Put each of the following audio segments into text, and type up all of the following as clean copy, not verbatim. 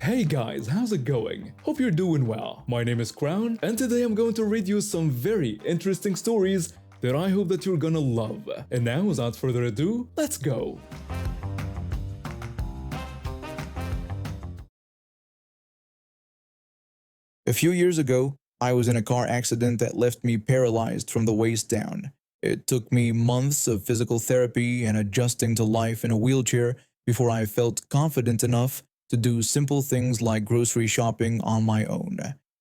Hey guys, how's it going? Hope you're doing well. My name is Crown, and today I'm going to read you some very interesting stories that I hope that you're gonna love. And now, without further ado, let's go! A few years ago, I was in a car accident that left me paralyzed from the waist down. It took me months of physical therapy and adjusting to life in a wheelchair before I felt confident enough to do simple things like grocery shopping on my own.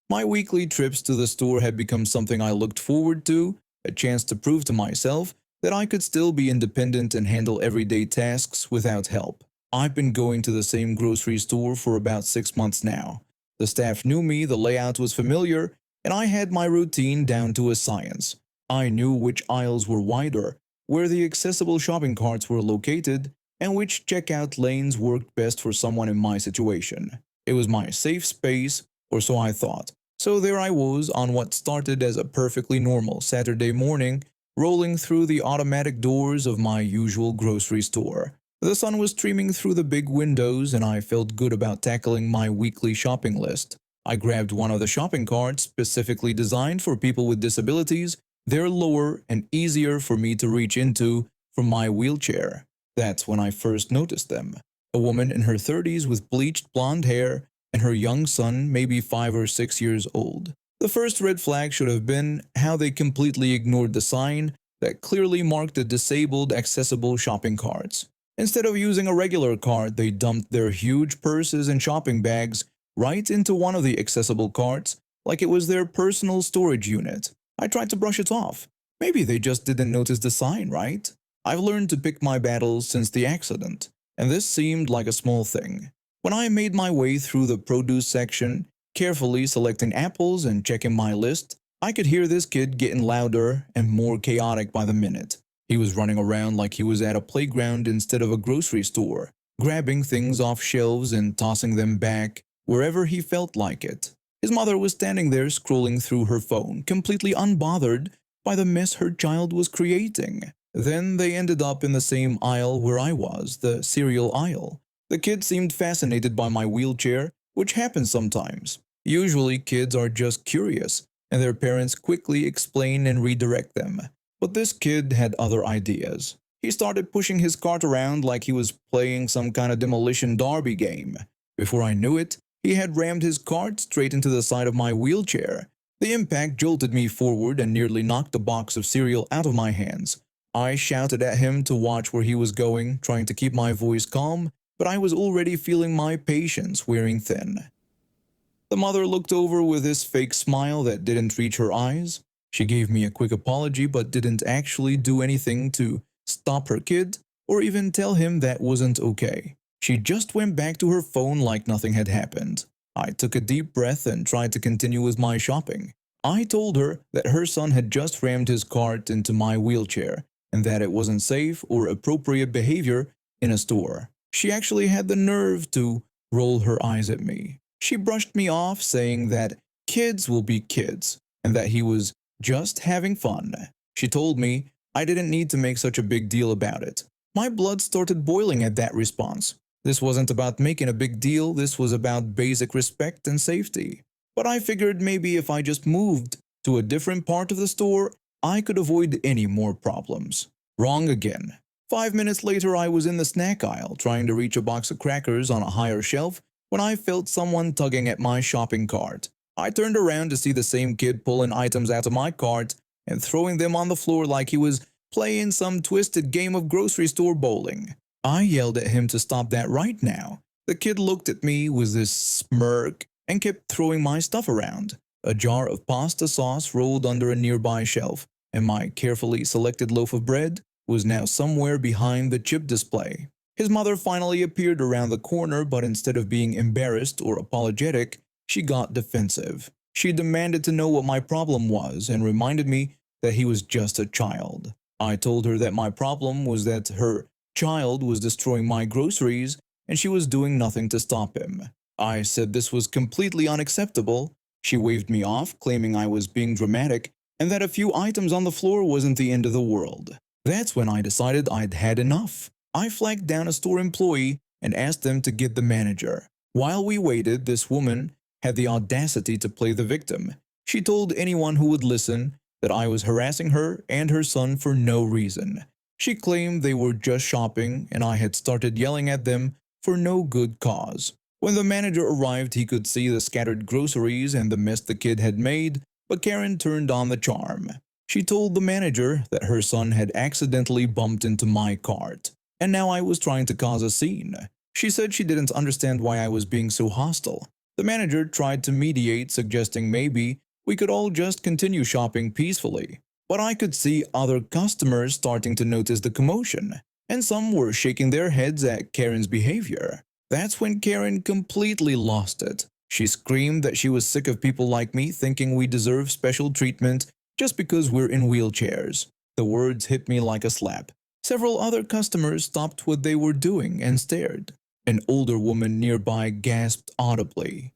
My weekly trips to the store had become something I looked forward to, a chance to prove to myself that I could still be independent and handle everyday tasks without help. I've been going to the same grocery store for about 6 months now. The staff knew me, the layout was familiar, and I had my routine down to a science. I knew which aisles were wider, where the accessible shopping carts were located, and which checkout lanes worked best for someone in my situation. It was my safe space, or so I thought. So there I was on what started as a perfectly normal Saturday morning, rolling through the automatic doors of my usual grocery store. The sun was streaming through the big windows, and I felt good about tackling my weekly shopping list. I grabbed one of the shopping carts specifically designed for people with disabilities. They're lower and easier for me to reach into from my wheelchair. That's when I first noticed them. A woman in her 30s with bleached blonde hair and her young son, maybe 5 or 6 years old. The first red flag should have been how they completely ignored the sign that clearly marked the disabled accessible shopping carts. Instead of using a regular cart, they dumped their huge purses and shopping bags right into one of the accessible carts, like it was their personal storage unit. I tried to brush it off. Maybe they just didn't notice the sign, right? I've learned to pick my battles since the accident, and this seemed like a small thing. When I made my way through the produce section, carefully selecting apples and checking my list, I could hear this kid getting louder and more chaotic by the minute. He was running around like he was at a playground instead of a grocery store, grabbing things off shelves and tossing them back wherever he felt like it. His mother was standing there scrolling through her phone, completely unbothered by the mess her child was creating. Then they ended up in the same aisle where I was, the cereal aisle. The kid seemed fascinated by my wheelchair, which happens sometimes. Usually kids are just curious, and their parents quickly explain and redirect them. But this kid had other ideas. He started pushing his cart around like he was playing some kind of demolition derby game. Before I knew it, he had rammed his cart straight into the side of my wheelchair. The impact jolted me forward and nearly knocked the box of cereal out of my hands. I shouted at him to watch where he was going, trying to keep my voice calm, but I was already feeling my patience wearing thin. The mother looked over with this fake smile that didn't reach her eyes. She gave me a quick apology but didn't actually do anything to stop her kid or even tell him that wasn't okay. She just went back to her phone like nothing had happened. I took a deep breath and tried to continue with my shopping. I told her that her son had just rammed his cart into my wheelchair and that it wasn't safe or appropriate behavior in a store. She actually had the nerve to roll her eyes at me. She brushed me off, saying that kids will be kids and that he was just having fun. She told me I didn't need to make such a big deal about it. My blood started boiling at that response. This wasn't about making a big deal, this was about basic respect and safety. But I figured maybe if I just moved to a different part of the store, I could avoid any more problems. Wrong again. 5 minutes later, I was in the snack aisle trying to reach a box of crackers on a higher shelf when I felt someone tugging at my shopping cart. I turned around to see the same kid pulling items out of my cart and throwing them on the floor like he was playing some twisted game of grocery store bowling. I yelled at him to stop that right now. The kid looked at me with this smirk and kept throwing my stuff around. A jar of pasta sauce rolled under a nearby shelf, and my carefully selected loaf of bread was now somewhere behind the chip display. His mother finally appeared around the corner, but instead of being embarrassed or apologetic, she got defensive. She demanded to know what my problem was and reminded me that he was just a child. I told her that my problem was that her child was destroying my groceries and she was doing nothing to stop him. I said this was completely unacceptable. She waved me off, claiming I was being dramatic and that a few items on the floor wasn't the end of the world. That's when I decided I'd had enough. I flagged down a store employee and asked them to get the manager. While we waited, this woman had the audacity to play the victim. She told anyone who would listen that I was harassing her and her son for no reason. She claimed they were just shopping and I had started yelling at them for no good cause. When the manager arrived, he could see the scattered groceries and the mess the kid had made, but Karen turned on the charm. She told the manager that her son had accidentally bumped into my cart, and now I was trying to cause a scene. She said she didn't understand why I was being so hostile. The manager tried to mediate, suggesting maybe we could all just continue shopping peacefully. But I could see other customers starting to notice the commotion, and some were shaking their heads at Karen's behavior. That's when Karen completely lost it. She screamed that she was sick of people like me thinking we deserve special treatment just because we're in wheelchairs. The words hit me like a slap. Several other customers stopped what they were doing and stared. An older woman nearby gasped audibly.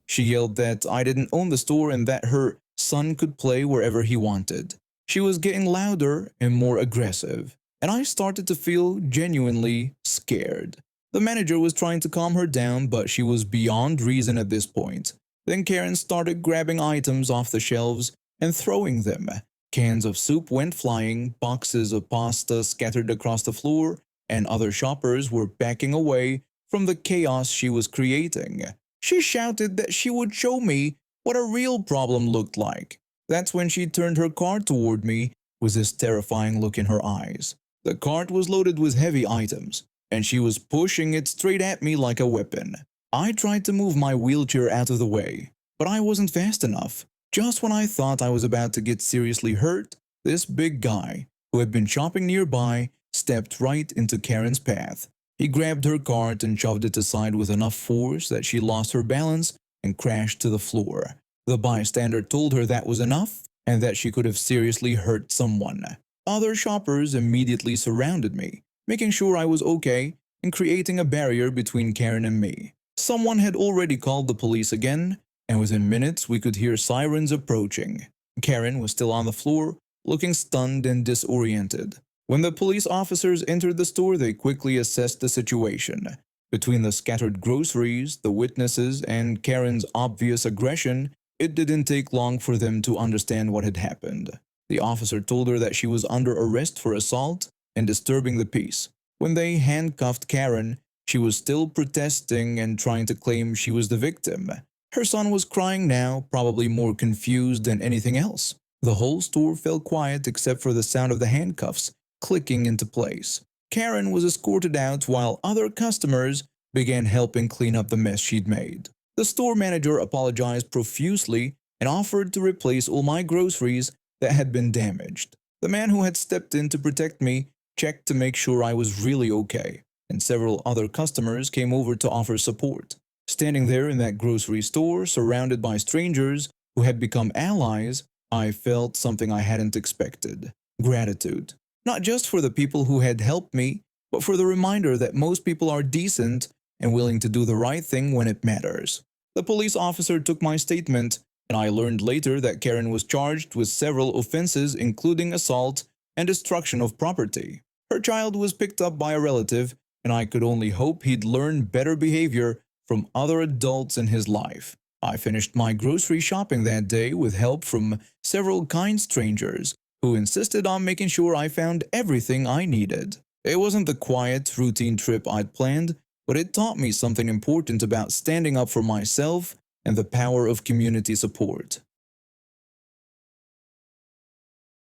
She yelled that I didn't own the store and that her son could play wherever he wanted. She was getting louder and more aggressive, and I started to feel genuinely scared. The manager was trying to calm her down, but she was beyond reason at this point. Then Karen started grabbing items off the shelves and throwing them. Cans of soup went flying, boxes of pasta scattered across the floor, and other shoppers were backing away from the chaos she was creating. She shouted that she would show me what a real problem looked like. That's when she turned her cart toward me with this terrifying look in her eyes. The cart was loaded with heavy items, and she was pushing it straight at me like a weapon. I tried to move my wheelchair out of the way, but I wasn't fast enough. Just when I thought I was about to get seriously hurt, this big guy, who had been shopping nearby, stepped right into Karen's path. He grabbed her cart and shoved it aside with enough force that she lost her balance and crashed to the floor. The bystander told her that was enough and that she could have seriously hurt someone. Other shoppers immediately surrounded me, making sure I was okay and creating a barrier between Karen and me. Someone had already called the police again, and within minutes we could hear sirens approaching. Karen was still on the floor, looking stunned and disoriented. When the police officers entered the store, they quickly assessed the situation. Between the scattered groceries, the witnesses, and Karen's obvious aggression, it didn't take long for them to understand what had happened. The officer told her that she was under arrest for assault and disturbing the peace. When they handcuffed Karen, she was still protesting and trying to claim she was the victim. Her son was crying now, probably more confused than anything else. The whole store fell quiet except for the sound of the handcuffs clicking into place. Karen was escorted out while other customers began helping clean up the mess she'd made. The store manager apologized profusely and offered to replace all my groceries that had been damaged. The man who had stepped in to protect me checked to make sure I was really okay, and several other customers came over to offer support. Standing there in that grocery store, surrounded by strangers who had become allies, I felt something I hadn't expected: gratitude. Not just for the people who had helped me, but for the reminder that most people are decent and willing to do the right thing when it matters. The police officer took my statement, and I learned later that Karen was charged with several offenses including assault and destruction of property. Her child was picked up by a relative, and I could only hope he'd learn better behavior from other adults in his life. I finished my grocery shopping that day with help from several kind strangers who insisted on making sure I found everything I needed. It wasn't the quiet, routine trip I'd planned, but it taught me something important about standing up for myself and the power of community support.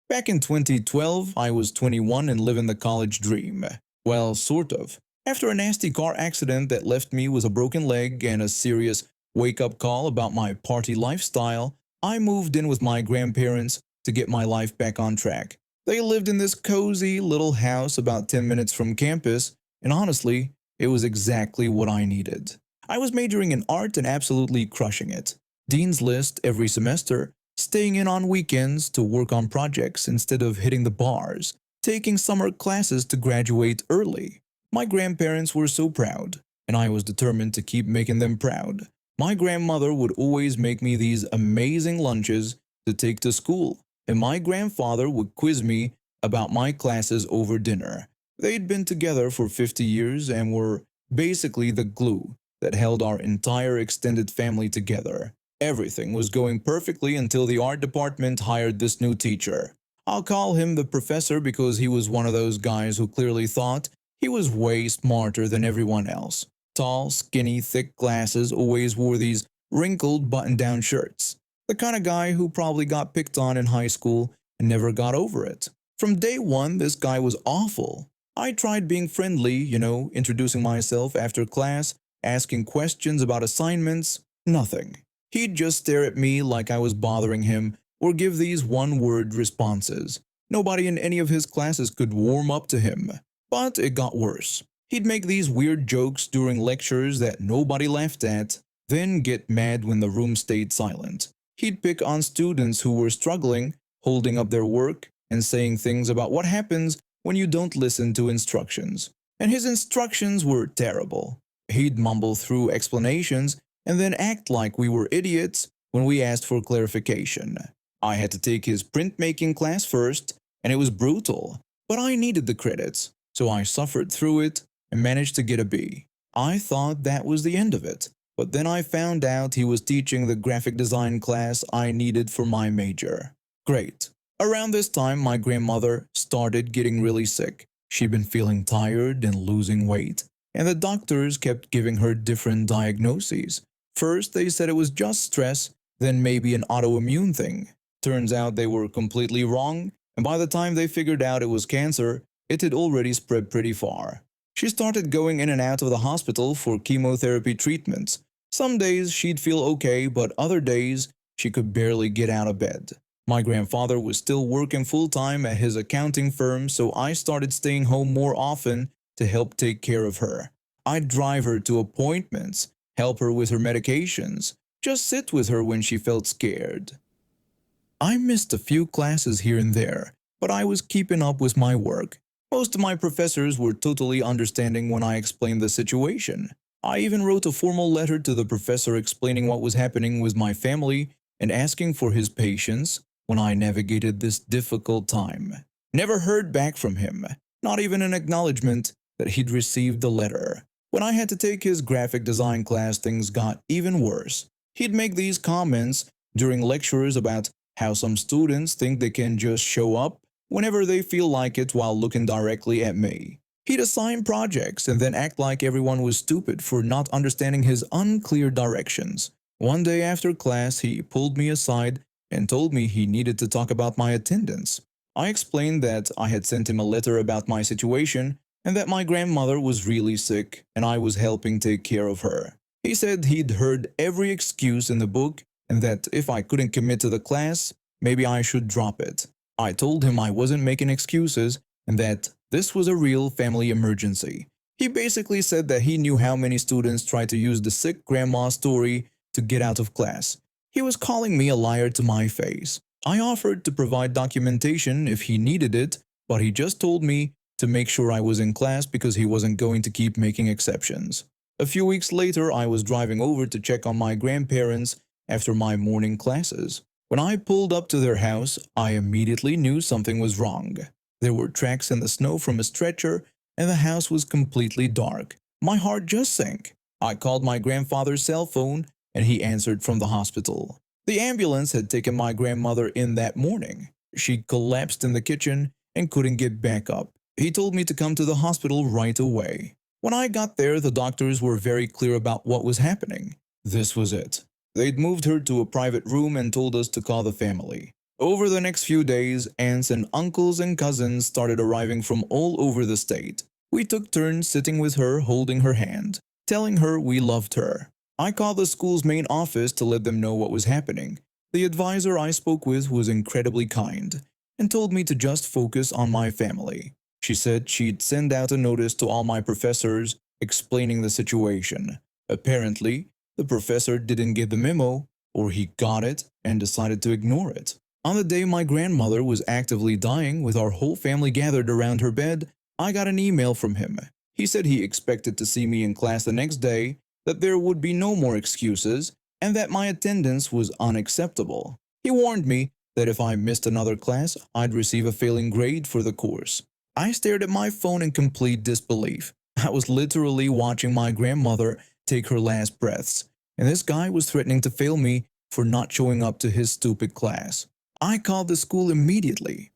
Back in 2012, I was 21 and living the college dream. Well, sort of. After a nasty car accident that left me with a broken leg and a serious wake-up call about my party lifestyle, I moved in with my grandparents to get my life back on track. They lived in this cozy little house about 10 minutes from campus, and honestly, it was exactly what I needed. I was majoring in art and absolutely crushing it. Dean's List every semester, staying in on weekends to work on projects instead of hitting the bars, taking summer classes to graduate early. My grandparents were so proud, and I was determined to keep making them proud. My grandmother would always make me these amazing lunches to take to school, and my grandfather would quiz me about my classes over dinner. They'd been together for 50 years and were basically the glue that held our entire extended family together. Everything was going perfectly until the art department hired this new teacher. I'll call him the professor because he was one of those guys who clearly thought he was way smarter than everyone else. Tall, skinny, thick glasses, always wore these wrinkled button-down shirts. The kind of guy who probably got picked on in high school and never got over it. From day one, this guy was awful. I tried being friendly, introducing myself after class, asking questions about assignments. Nothing. He'd just stare at me like I was bothering him or give these one-word responses. Nobody in any of his classes could warm up to him. But it got worse. He'd make these weird jokes during lectures that nobody laughed at, then get mad when the room stayed silent. He'd pick on students who were struggling, holding up their work, and saying things about what happens when you don't listen to instructions. And his instructions were terrible. He'd mumble through explanations and then act like we were idiots when we asked for clarification. I had to take his printmaking class first, and it was brutal, but I needed the credits, so I suffered through it and managed to get a B. I thought that was the end of it, but then I found out he was teaching the graphic design class I needed for my major. Great. Around this time, my grandmother started getting really sick. She'd been feeling tired and losing weight, and the doctors kept giving her different diagnoses. First, they said it was just stress, then maybe an autoimmune thing. Turns out they were completely wrong, and by the time they figured out it was cancer, it had already spread pretty far. She started going in and out of the hospital for chemotherapy treatments. Some days she'd feel okay, but other days she could barely get out of bed. My grandfather was still working full-time at his accounting firm, so I started staying home more often to help take care of her. I'd drive her to appointments, help her with her medications, just sit with her when she felt scared. I missed a few classes here and there, but I was keeping up with my work. Most of my professors were totally understanding when I explained the situation. I even wrote a formal letter to the professor explaining what was happening with my family and asking for his patience when I navigated this difficult time. Never heard back from him, not even an acknowledgement that he'd received the letter. When I had to take his graphic design class, things got even worse. He'd make these comments during lectures about how some students think they can just show up whenever they feel like it while looking directly at me. He'd assign projects and then act like everyone was stupid for not understanding his unclear directions. One day after class, he pulled me aside and told me he needed to talk about my attendance. I explained that I had sent him a letter about my situation and that my grandmother was really sick and I was helping take care of her. He said he'd heard every excuse in the book and that if I couldn't commit to the class, maybe I should drop it. I told him I wasn't making excuses and that this was a real family emergency. He basically said that he knew how many students try to use the sick grandma story to get out of class. He was calling me a liar to my face. I offered to provide documentation if he needed it, but he just told me to make sure I was in class because he wasn't going to keep making exceptions. A few weeks later, I was driving over to check on my grandparents after my morning classes. When I pulled up to their house, I immediately knew something was wrong. There were tracks in the snow from a stretcher, and the house was completely dark. My heart just sank. I called my grandfather's cell phone, and he answered from the hospital. The ambulance had taken my grandmother in that morning. She collapsed in the kitchen and couldn't get back up. He told me to come to the hospital right away. When I got there, the doctors were very clear about what was happening. This was it. They'd moved her to a private room and told us to call the family. Over the next few days, aunts and uncles and cousins started arriving from all over the state. We took turns sitting with her, holding her hand, telling her we loved her. I called the school's main office to let them know what was happening. The advisor I spoke with was incredibly kind and told me to just focus on my family. She said she'd send out a notice to all my professors explaining the situation. Apparently, the professor didn't get the memo, or he got it and decided to ignore it. On the day my grandmother was actively dying with our whole family gathered around her bed, I got an email from him. He said he expected to see me in class the next day, that there would be no more excuses, and that my attendance was unacceptable. He warned me that if I missed another class, I'd receive a failing grade for the course. I stared at my phone in complete disbelief. I was literally watching my grandmother take her last breaths, and this guy was threatening to fail me for not showing up to his stupid class. I called the school immediately.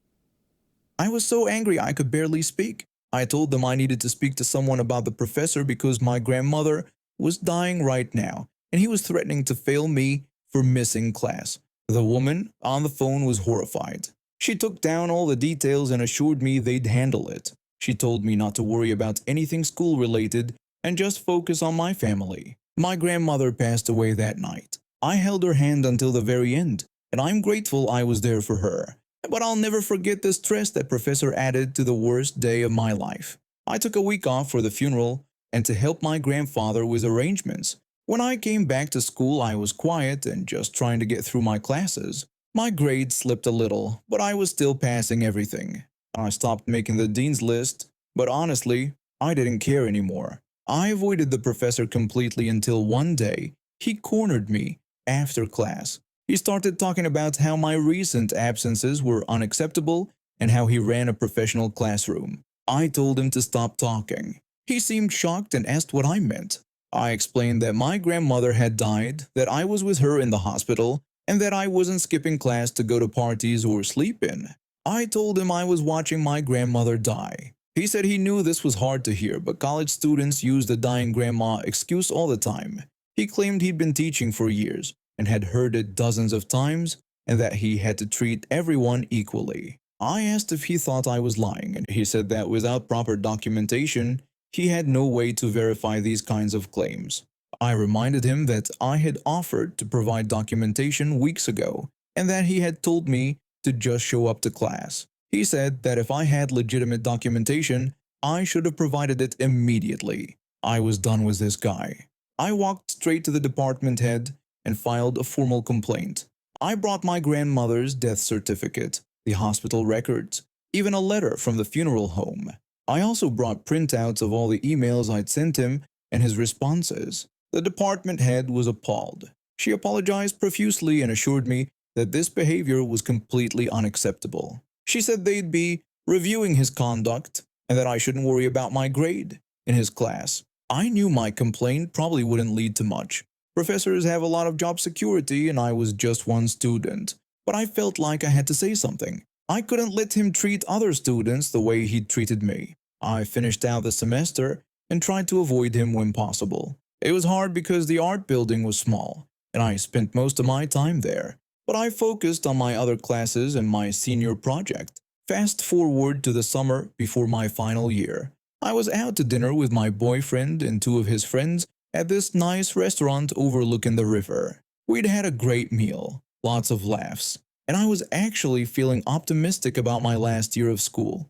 I was so angry I could barely speak. I told them I needed to speak to someone about the professor because my grandmother was dying right now, and he was threatening to fail me for missing class. The woman on the phone was horrified. She took down all the details and assured me they'd handle it. She told me not to worry about anything school-related and just focus on my family. My grandmother passed away that night. I held her hand until the very end, and I'm grateful I was there for her. But I'll never forget the stress that professor added to the worst day of my life. I took a week off for the funeral and to help my grandfather with arrangements. When I came back to school, I was quiet and just trying to get through my classes. My grades slipped a little, but I was still passing everything. I stopped making the dean's list, but honestly, I didn't care anymore. I avoided the professor completely until one day, he cornered me after class. He started talking about how my recent absences were unacceptable and how he ran a professional classroom. I told him to stop talking. He seemed shocked and asked what I meant. I explained that my grandmother had died, that I was with her in the hospital, and that I wasn't skipping class to go to parties or sleep in. I told him I was watching my grandmother die. He said he knew this was hard to hear, but college students use the dying grandma excuse all the time. He claimed he'd been teaching for years and had heard it dozens of times, and that he had to treat everyone equally. I asked if he thought I was lying, and he said that without proper documentation, he had no way to verify these kinds of claims. I reminded him that I had offered to provide documentation weeks ago, and that he had told me to just show up to class. He said that if I had legitimate documentation, I should have provided it immediately. I was done with this guy. I walked straight to the department head and filed a formal complaint. I brought my grandmother's death certificate, the hospital records, even a letter from the funeral home. I also brought printouts of all the emails I'd sent him and his responses. The department head was appalled. She apologized profusely and assured me that this behavior was completely unacceptable. She said they'd be reviewing his conduct and that I shouldn't worry about my grade in his class. I knew my complaint probably wouldn't lead to much. Professors have a lot of job security and I was just one student, but I felt like I had to say something. I couldn't let him treat other students the way he'd treated me. I finished out the semester and tried to avoid him when possible. It was hard because the art building was small, and I spent most of my time there, but I focused on my other classes and my senior project. Fast forward to the summer before my final year. I was out to dinner with my boyfriend and two of his friends at this nice restaurant overlooking the river. We'd had a great meal, lots of laughs, and I was actually feeling optimistic about my last year of school.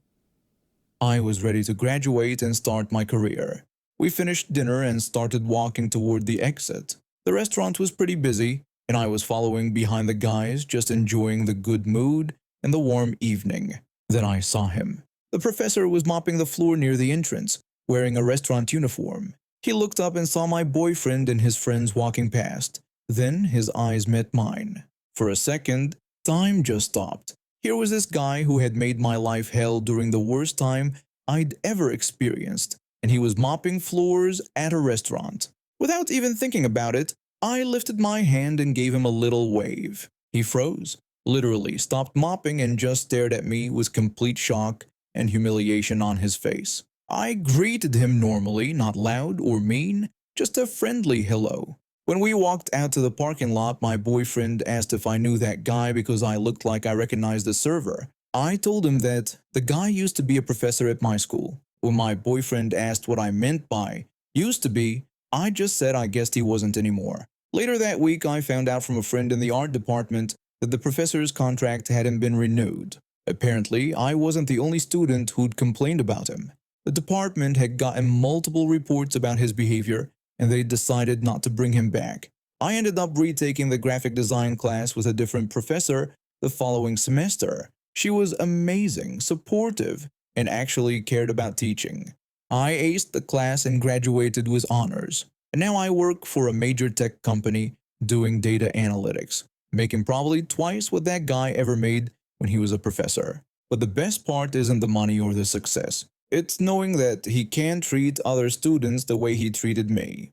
I was ready to graduate and start my career. We finished dinner and started walking toward the exit. The restaurant was pretty busy, and I was following behind the guys, just enjoying the good mood and the warm evening. Then I saw him. The professor was mopping the floor near the entrance, wearing a restaurant uniform. He looked up and saw my boyfriend and his friends walking past. Then his eyes met mine. For a second, time just stopped. Here was this guy who had made my life hell during the worst time I'd ever experienced, and he was mopping floors at a restaurant. Without even thinking about it, I lifted my hand and gave him a little wave. He froze, literally stopped mopping and just stared at me with complete shock and humiliation on his face. I greeted him normally, not loud or mean, just a friendly hello. When we walked out to the parking lot, my boyfriend asked if I knew that guy because I looked like I recognized the server. I told him that the guy used to be a professor at my school. When my boyfriend asked what I meant by used to be, I just said I guessed he wasn't anymore. Later that week, I found out from a friend in the art department that the professor's contract hadn't been renewed. Apparently, I wasn't the only student who'd complained about him. The department had gotten multiple reports about his behavior, and they decided not to bring him back. I ended up retaking the graphic design class with a different professor the following semester. She was amazing, supportive, and actually cared about teaching. I aced the class and graduated with honors. And now I work for a major tech company doing data analytics, making probably twice what that guy ever made when he was a professor. But the best part isn't the money or the success. It's knowing that he can't treat other students the way he treated me.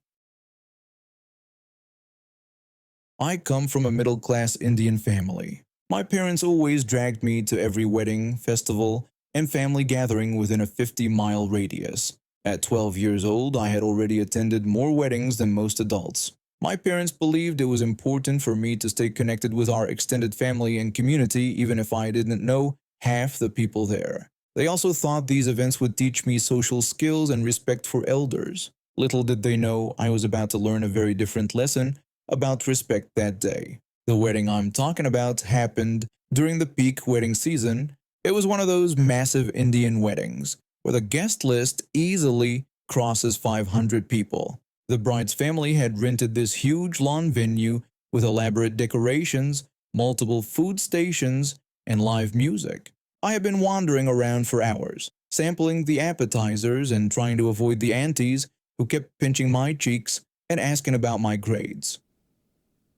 I come from a middle-class Indian family. My parents always dragged me to every wedding, festival, and family gathering within a 50-mile radius. At 12 years old, I had already attended more weddings than most adults. My parents believed it was important for me to stay connected with our extended family and community even if I didn't know half the people there. They also thought these events would teach me social skills and respect for elders. Little did they know I was about to learn a very different lesson about respect that day. The wedding I'm talking about happened during the peak wedding season. It was one of those massive Indian weddings where the guest list easily crosses 500 people. The bride's family had rented this huge lawn venue with elaborate decorations, multiple food stations, and live music. I had been wandering around for hours, sampling the appetizers and trying to avoid the aunties who kept pinching my cheeks and asking about my grades.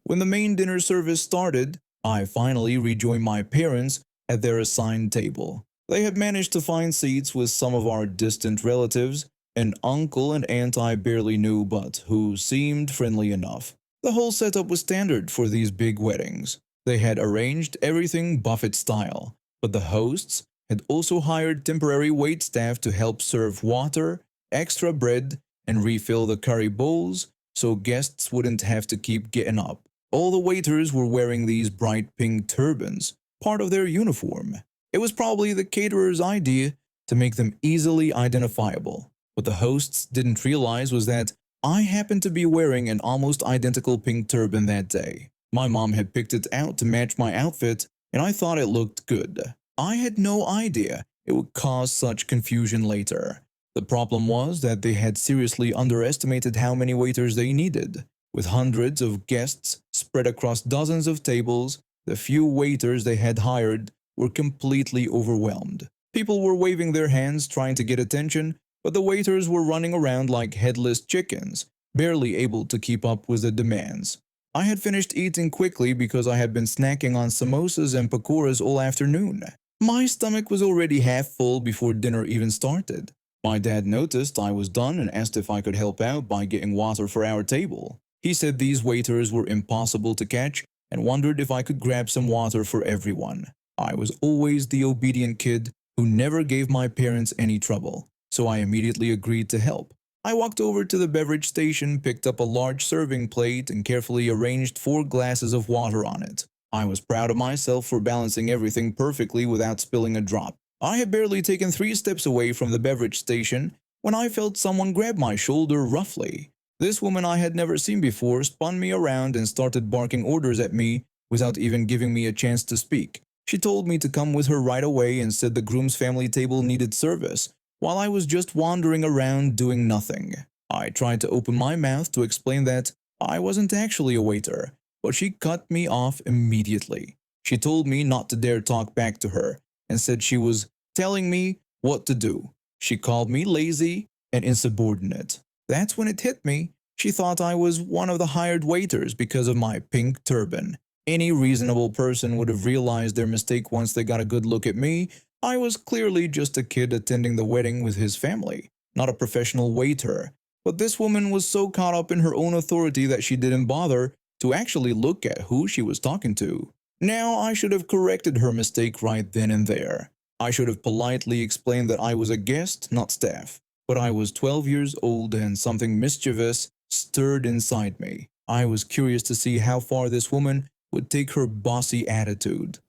When the main dinner service started, I finally rejoined my parents at their assigned table. They had managed to find seats with some of our distant relatives, an uncle and aunt I barely knew but who seemed friendly enough. The whole setup was standard for these big weddings. They had arranged everything buffet style, but the hosts had also hired temporary waitstaff to help serve water, extra bread, and refill the curry bowls so guests wouldn't have to keep getting up. All the waiters were wearing these bright pink turbans, part of their uniform. It was probably the caterer's idea to make them easily identifiable. What the hosts didn't realize was that I happened to be wearing an almost identical pink turban that day. My mom had picked it out to match my outfit, and I thought it looked good. I had no idea it would cause such confusion later. The problem was that they had seriously underestimated how many waiters they needed. With hundreds of guests spread across dozens of tables, the few waiters they had hired were completely overwhelmed. People were waving their hands trying to get attention, but the waiters were running around like headless chickens, barely able to keep up with the demands. I had finished eating quickly because I had been snacking on samosas and pakoras all afternoon. My stomach was already half full before dinner even started. My dad noticed I was done and asked if I could help out by getting water for our table. He said these waiters were impossible to catch and wondered if I could grab some water for everyone. I was always the obedient kid who never gave my parents any trouble, so I immediately agreed to help. I walked over to the beverage station, picked up a large serving plate, and carefully arranged 4 glasses of water on it. I was proud of myself for balancing everything perfectly without spilling a drop. I had barely taken 3 steps away from the beverage station when I felt someone grab my shoulder roughly. This woman I had never seen before spun me around and started barking orders at me without even giving me a chance to speak. She told me to come with her right away and said the groom's family table needed service, while I was just wandering around doing nothing. I tried to open my mouth to explain that I wasn't actually a waiter, but she cut me off immediately. She told me not to dare talk back to her and said she was telling me what to do. She called me lazy and insubordinate. That's when it hit me. She thought I was one of the hired waiters because of my pink turban. Any reasonable person would have realized their mistake once they got a good look at me. I was clearly just a kid attending the wedding with his family, not a professional waiter. But this woman was so caught up in her own authority that she didn't bother to actually look at who she was talking to. Now I should have corrected her mistake right then and there. I should have politely explained that I was a guest, not staff. But I was 12 years old and something mischievous stirred inside me. I was curious to see how far this woman would take her bossy attitude.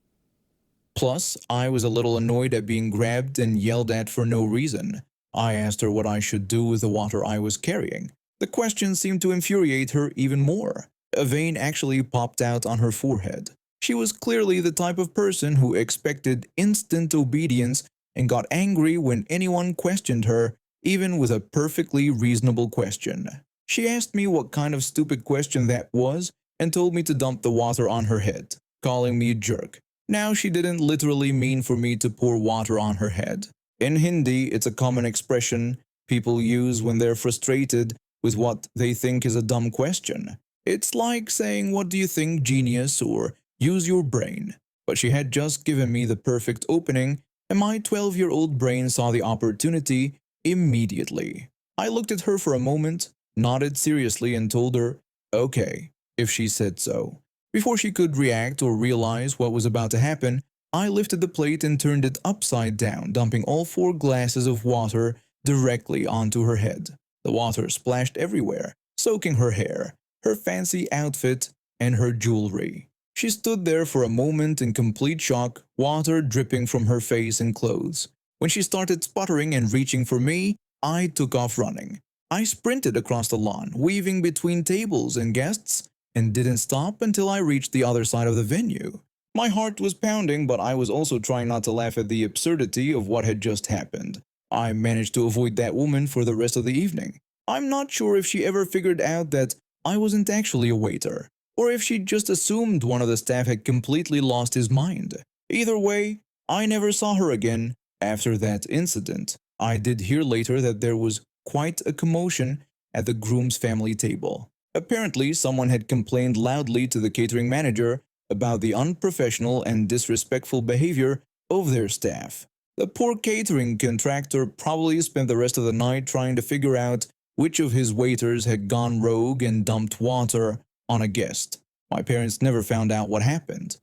Plus, I was a little annoyed at being grabbed and yelled at for no reason. I asked her what I should do with the water I was carrying. The question seemed to infuriate her even more. A vein actually popped out on her forehead. She was clearly the type of person who expected instant obedience and got angry when anyone questioned her, even with a perfectly reasonable question. She asked me what kind of stupid question that was and told me to dump the water on her head, calling me a jerk. Now she didn't literally mean for me to pour water on her head. In Hindi, it's a common expression people use when they're frustrated with what they think is a dumb question. It's like saying, "What do you think, genius?" or "Use your brain." But she had just given me the perfect opening, and my 12-year-old brain saw the opportunity immediately. I looked at her for a moment, nodded seriously and told her, "Okay, if she said so. Before she could react or realize what was about to happen, I lifted the plate and turned it upside down, dumping all 4 glasses of water directly onto her head. The water splashed everywhere, soaking her hair, her fancy outfit, and her jewelry. She stood there for a moment in complete shock, water dripping from her face and clothes. When she started sputtering and reaching for me, I took off running. I sprinted across the lawn, weaving between tables and guests, and didn't stop until I reached the other side of the venue. My heart was pounding, but I was also trying not to laugh at the absurdity of what had just happened. I managed to avoid that woman for the rest of the evening. I'm not sure if she ever figured out that I wasn't actually a waiter, or if she just assumed one of the staff had completely lost his mind. Either way, I never saw her again after that incident. I did hear later that there was quite a commotion at the groom's family table. Apparently, someone had complained loudly to the catering manager about the unprofessional and disrespectful behavior of their staff. The poor catering contractor probably spent the rest of the night trying to figure out which of his waiters had gone rogue and dumped water on a guest. My parents never found out what happened.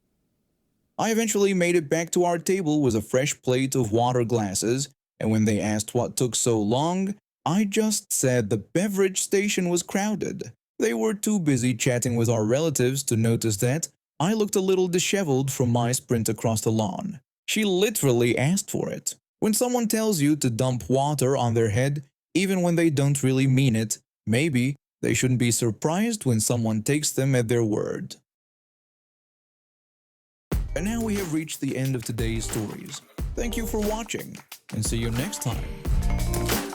I eventually made it back to our table with a fresh plate of water glasses, and when they asked what took so long, I just said the beverage station was crowded. They were too busy chatting with our relatives to notice that I looked a little disheveled from my sprint across the lawn. She literally asked for it. When someone tells you to dump water on their head, even when they don't really mean it, maybe they shouldn't be surprised when someone takes them at their word. And now we have reached the end of today's stories. Thank you for watching, and see you next time.